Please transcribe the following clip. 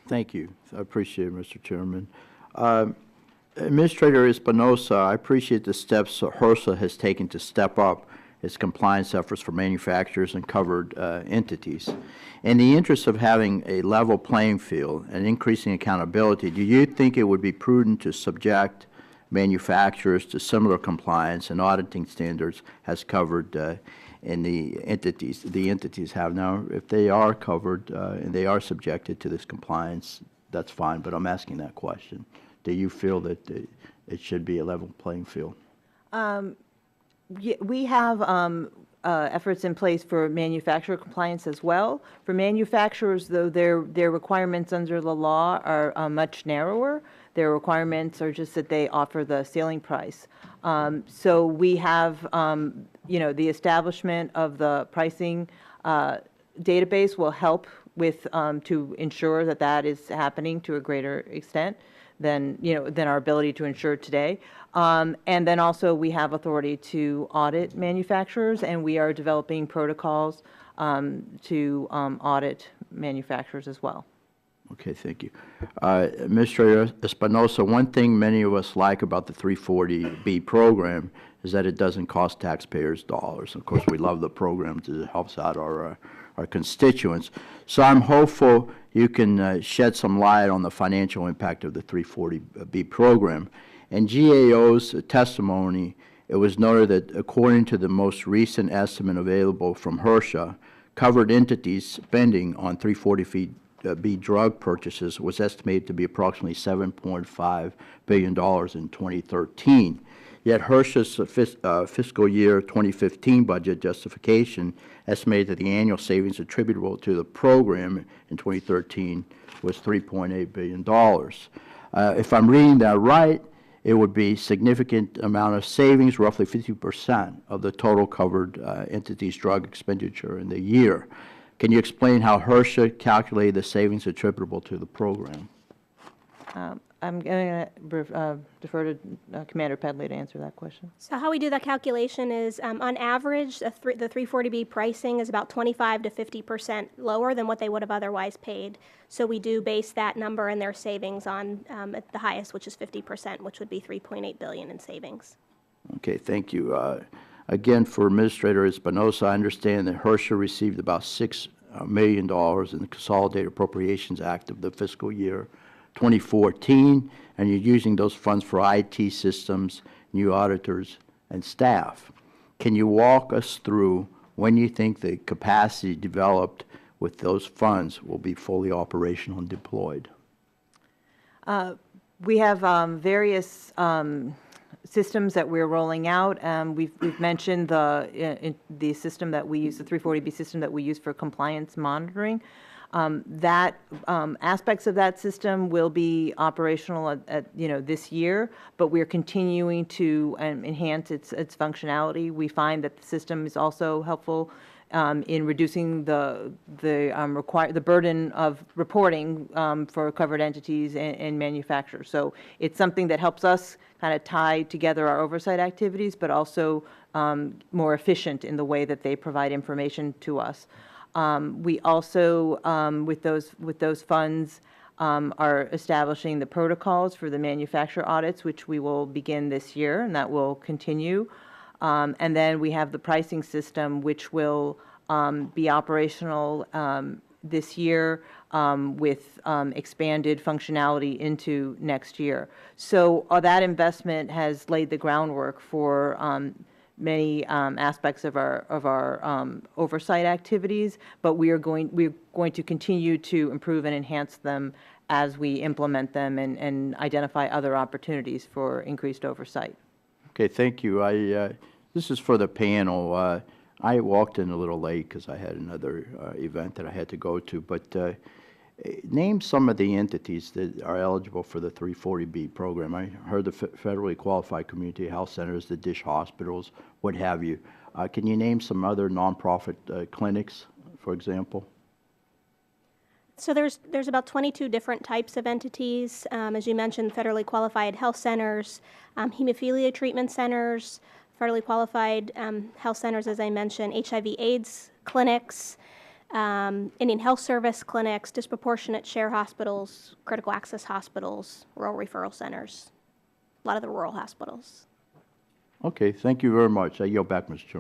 Thank you. I appreciate it, Mr. Chairman. Administrator Espinosa, I appreciate the steps HRSA has taken to step up its compliance efforts for manufacturers and covered entities. In the interest of having a level playing field and increasing accountability, do you think it would be prudent to subject manufacturers to similar compliance and auditing standards as covered in the entities have now? If they are covered and they are subjected to this compliance, that's fine, but I'm asking that question. Do you feel that it should be a level playing field? We have efforts in place for manufacturer compliance as well. For manufacturers, though, their requirements under the law are much narrower. Their requirements are just that they offer the ceiling price. So we have, the establishment of the pricing database will help with to ensure that that is happening to a greater extent than our ability to ensure today. And then also we have authority to audit manufacturers, and we are developing protocols to audit manufacturers as well. Okay, thank you. Administrator Espinosa, one thing many of us like about the 340B program is that it doesn't cost taxpayers dollars. Of course, we love the program because it helps out our constituents. So I'm hopeful you can shed some light on the financial impact of the 340B program. In GAO's testimony, it was noted that according to the most recent estimate available from HRSA, covered entities spending on 340B drug purchases was estimated to be approximately $7.5 billion in 2013. Yet HRSA's fiscal year 2015 budget justification estimated that the annual savings attributable to the program in 2013 was $3.8 billion. If I'm reading that right, it would be a significant amount of savings, roughly 50% of the total covered entities' drug expenditure in the year. Can you explain how HRSA calculated the savings attributable to the program? I'm going to defer to Commander Pedley to answer that question. So how we do that calculation is, on average, the 340B pricing is about 25 to 50% lower than what they would have otherwise paid. So we do base that number and their savings on at the highest, which is 50%, which would be $3.8 billion in savings. Okay, thank you. Again, for Administrator Espinosa, I understand that HRSA received about $6 million in the Consolidated Appropriations Act of the fiscal year 2014, and you're using those funds for IT systems, new auditors, and staff. Can you walk us through when you think the capacity developed with those funds will be fully operational and deployed? We have various systems that we're rolling out. We've mentioned the system that we use, the 340B system that we use for compliance monitoring. Aspects of that system will be operational at this year, but we're continuing to enhance its functionality. We find that the system is also helpful in reducing the burden of reporting for covered entities and manufacturers. So it's something that helps us kind of tie together our oversight activities, but also more efficient in the way that they provide information to us. We also, with those funds, are establishing the protocols for the manufacturer audits, which we will begin this year, and that will continue. And then we have the pricing system, which will be operational this year with expanded functionality into next year. So that investment has laid the groundwork for many aspects of our oversight activities, but we're going to continue to improve and enhance them as we implement them and identify other opportunities for increased oversight. Okay, thank you. This is for the panel. I walked in a little late because I had another event that I had to go to, but name some of the entities that are eligible for the 340B program. I heard the federally qualified community health centers, the DISH hospitals, what have you. Can you name some other nonprofit clinics, for example? So there's about 22 different types of entities. As you mentioned, federally qualified health centers, hemophilia treatment centers, federally qualified health centers, as I mentioned, HIV/AIDS clinics, Indian Health Service clinics, disproportionate share hospitals, critical access hospitals, rural referral centers, a lot of the rural hospitals. Okay, thank you very much. I yield back, Mr. Chairman.